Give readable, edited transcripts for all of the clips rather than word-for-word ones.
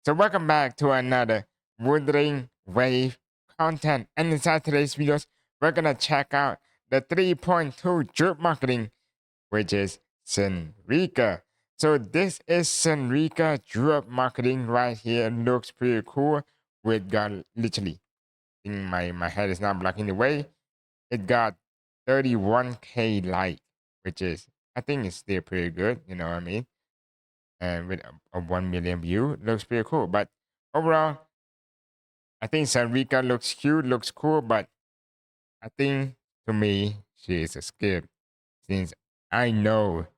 So welcome back to another Wuthering Wave content. And inside today's videos, we're gonna check out the 3.2 drip marketing, which is Sigrika. So this is Sigrika drip marketing right here. It looks pretty cool. We got literally, my head is not blocking the way. It got 31K like, which is I think it's still pretty good. You know what I mean? And with a 1 million view, looks pretty cool. But overall, I think Sarika looks cute, looks cool, but I think to me, she is a skip since I know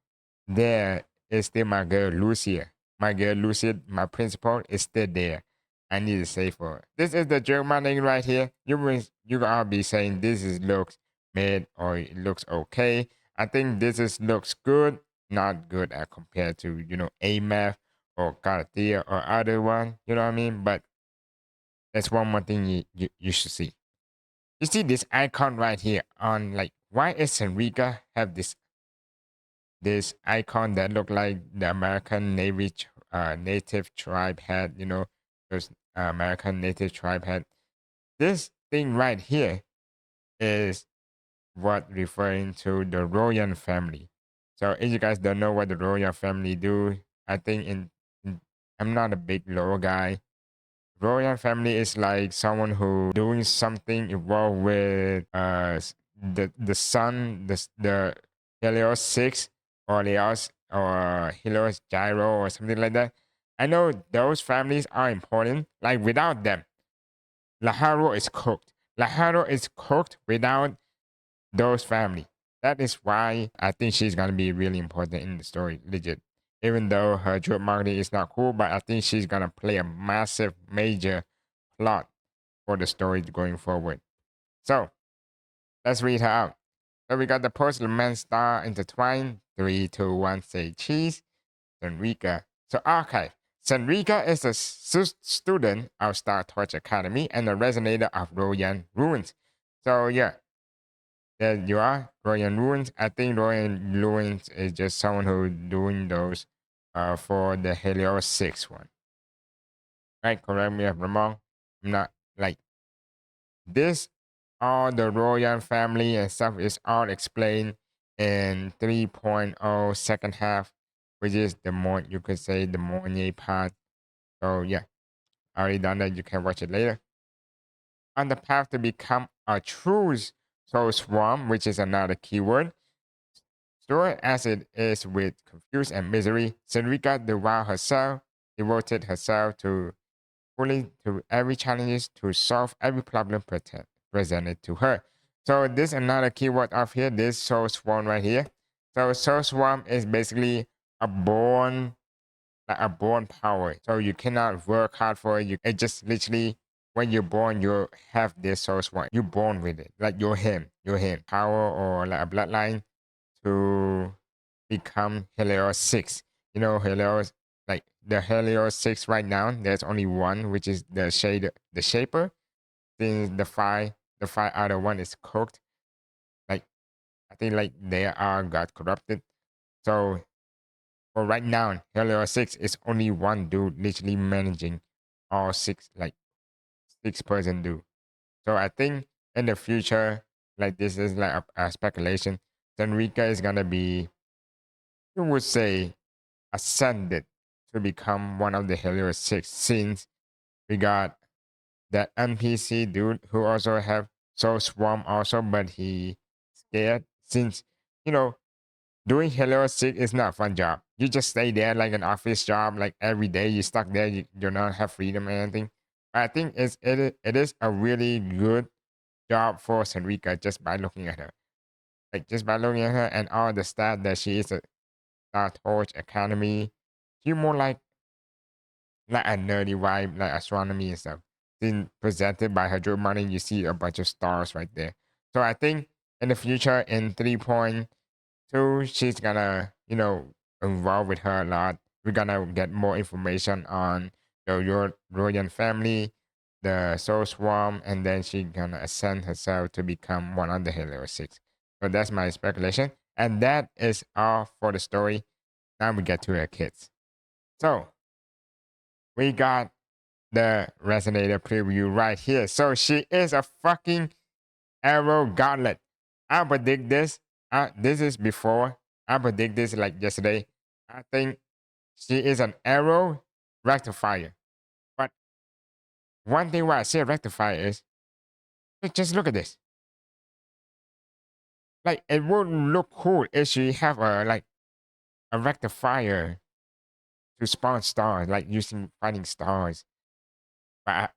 there is still my girl Lucia. My girl Lucia, my principal, is still there. I need to say for her. This is the German right here. You all be saying this is looks mid or it looks okay. I think this is looks good, not good as compared to AMAF or Cartier or other one. You know what I mean? But that's one more thing you should see. You see this icon right here on like why is Enrica have this icon that look like the American native tribe hat, those American native tribe hat. This thing right here is what referring to the royal family. So if you guys don't know what the royal family do, I think I'm not a big lore guy. Royal family is like someone who doing something involved with the sun, the Helios 6 or Helios or Helios Gyro or something like that. I know those families are important. Like without them, Laharo is cooked. Laharo is cooked without those family. That is why I think she's gonna be really important in the story, legit. Even though her drip marketing is not cool, but I think she's gonna play a massive, major plot for the story going forward. So let's read her out. So we got the post-lament star intertwined. 3, 2, 1, say cheese. Sigrika. So archive. Sigrika is a student of Star Torch Academy and a resonator of Royan Ruins. So yeah, there you are, Royal Ruins. I think Royal Ruins is just someone who doing those for the Helios 6 one. Right? Correct me if I'm wrong. I'm not like this. All the royal family and stuff is all explained in 3.0 second half, which is the more you could say the Mornier part. So yeah, already done that. You can watch it later. On the path to become a true soul swarm, which is another keyword. Stored as it is with confuse and misery, Sigrika devoted herself to fully to every challenge to solve every problem presented to her. So this another keyword of here, this soul swarm right here. So soul swarm is basically a born like a born power. So you cannot work hard for it. It just literally when you're born, you have this soul swarm. You're born with it. Like you're him. Power or like a bloodline to become Helios 6. You know, Helios, like the Helios 6 right now, there's only one, which is the Shaper. Since the five other one is cooked. Like, I think like they are got corrupted. So, for right now, Helios 6 is only one dude literally managing all six, like 6 person dude. So, I think in the future, like this is like a speculation, Enrica is gonna be, you would say, ascended to become one of the Helios 6 since we got that NPC dude who also have Soul Swarm also, but he scared since, you know, doing Helios 6 is not a fun job. You just stay there like an office job, like every day you stuck there, you do not have freedom or anything. I think it is a really good job for Senrika just by looking at her. Like just by looking at her and all the stats that she is a Star Torch Academy. She more like a nerdy vibe, like astronomy and stuff. Then presented by her drip money, you see a bunch of stars right there. So I think in the future, in 3.2, she's gonna, involve with her a lot. We're gonna get more information on your royal family, the soul swarm, and then she gonna ascend herself to become one of the Halo 6. So that's my speculation. And that is all for the story. Now we get to her kids. So we got the resonator preview right here. So she is a fucking arrow gauntlet. I predict this. This is before. I predict this like yesterday. I think she is an arrow rectifier. But one thing why I say rectifier is just look at this. Like it would look cool if she have a rectifier to spawn stars, like using fighting stars. But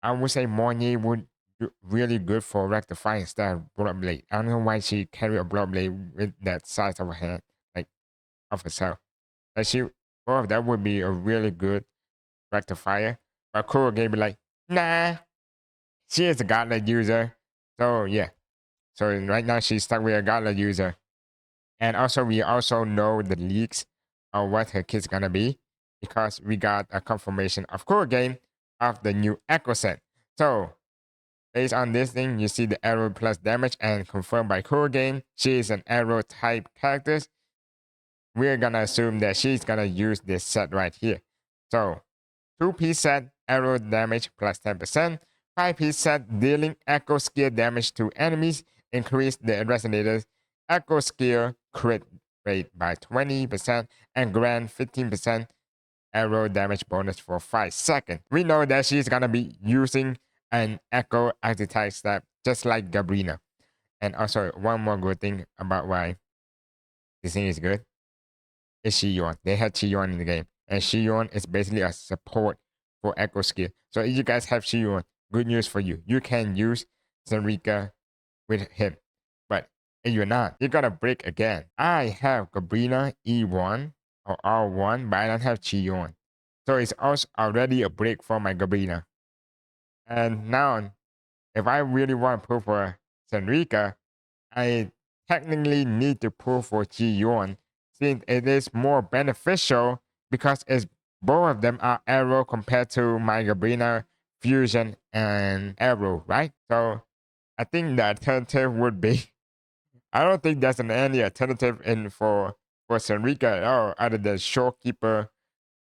I would say Morny would do really good for rectifying star blood blade. I don't know why she carry a blood blade with that size of her hand, like of herself. Like she, both of that would be a really good rectifier. But Kuro Games be like, nah, she is a godless user. So yeah. So right now she's stuck with a godless user. And also we also know the leaks of what her kit's gonna be because we got a confirmation of Kuro Game of the new Echo set. So based on this thing, you see the arrow plus damage and confirmed by Kuro Game. She is an arrow type character. We're gonna assume that she's gonna use this set right here. So 2-piece set, arrow damage plus 10%. 5-piece set, dealing echo skill damage to enemies, increase the resonator's echo skill crit rate by 20%, and grant 15% arrow damage bonus for 5 seconds. We know that she's gonna be using an echo archetype step just like Gabrina. And also, one more good thing about why this thing is good is Shion. They had Shion in the game. And Shion is basically a support for Echo skill. So if you guys have Shion, good news for you. You can use Sigrika with him. But if you're not, you're gonna break again. I have Gabrina E1 or R1, but I don't have Shion. So it's also already a break for my Gabrina. And now, if I really want to pull for Sigrika, I technically need to pull for Ji-Yuan since it is more beneficial because it's both of them are arrow compared to my Gabrina, Fusion, and Arrow, right? So I think the alternative would be I don't think there's any alternative in for Sigrika at all other than Showkeeper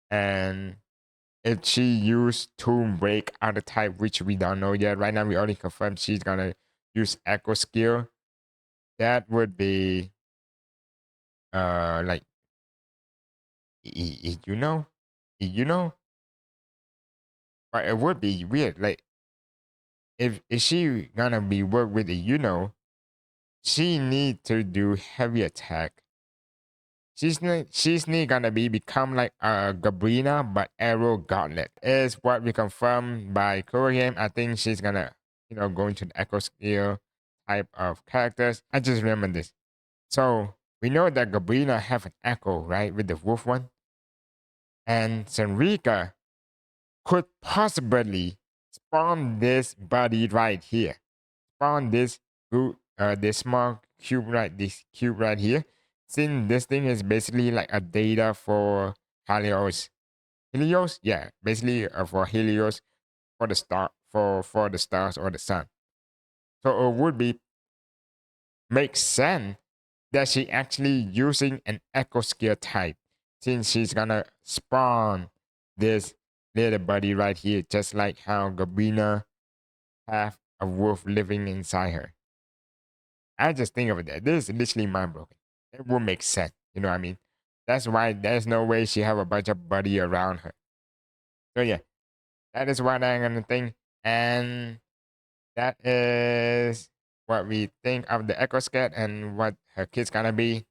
and if she used Tomb Break other type, which we don't know yet. Right now we already confirmed she's gonna use Echo skill. That would be like you know, but it would be weird. Like if she gonna be work with the she need to do heavy attack. She's not gonna be become like a Gabrina but arrow gauntlet is what we confirmed by Kuro Game. I think she's gonna go into the echo skill type of characters. I just remember this. So we know that Gabrina have an echo, right, with the wolf one. And Sigrika could possibly spawn this body right here. Spawn this this small cube right here. Since this thing is basically like a data for Helios. Helios? Yeah, basically for Helios for the star for the stars or the sun. So it would be make sense that she actually using an echo skill type since she's gonna spawn this little buddy right here, just like how Gabrina have a wolf living inside her. I just think of it. This is literally mind blowing. It will make sense. You know what I mean? That's why there's no way she have a bunch of buddy around her. So yeah, that is what I'm gonna think, and that is what we think of the Echo Scat and what her kid's gonna be.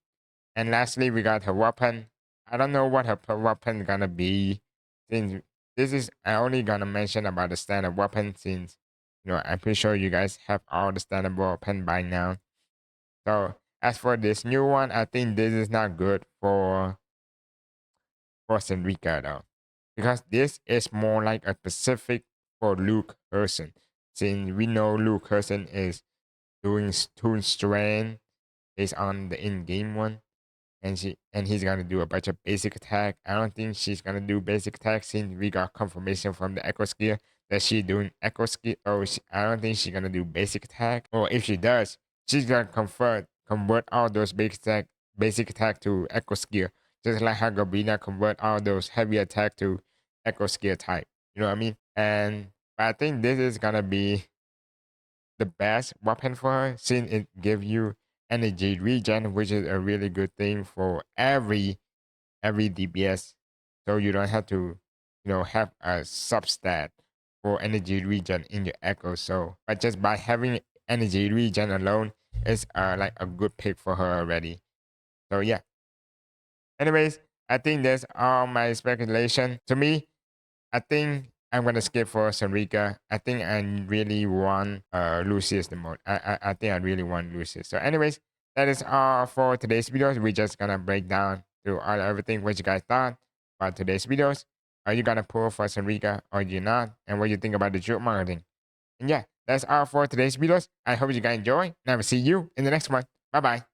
And lastly, we got her weapon. I don't know what her weapon gonna be, since this is I only gonna mention about the standard weapon since I'm pretty sure you guys have all the standard weapon by now. So as for this new one, I think this is not good for Sigrika though, because this is more like a specific for Luke Herson, since we know Luke Herson is doing Toon Strand based on the in-game one. And he's gonna do a bunch of basic attack. I don't think she's gonna do basic attack since we got confirmation from the Echo skill that she's doing Echo skill. I don't think she's gonna do basic attack. Or if she does, she's gonna convert all those basic attack to Echo skill, just like how Gabrina convert all those heavy attack to Echo skill type. You know what I mean? And I think this is gonna be the best weapon for her since it gives you energy regen, which is a really good thing for every DPS. So you don't have to, have a substat for energy regen in your echo. So, but just by having energy regen alone is like a good pick for her already. So yeah. Anyways, I think that's all my speculation. To me, I think I'm gonna skip for Sigrika. I think I really want Lucius the most. I think I really want Lucius. So anyways, that is all for today's videos. We're just gonna break down through everything what you guys thought about today's videos. Are you gonna pull for Sigrika or you not? And what you think about the joke marketing? And yeah, that's all for today's videos. I hope you guys enjoy. And I will see you in the next one. Bye bye.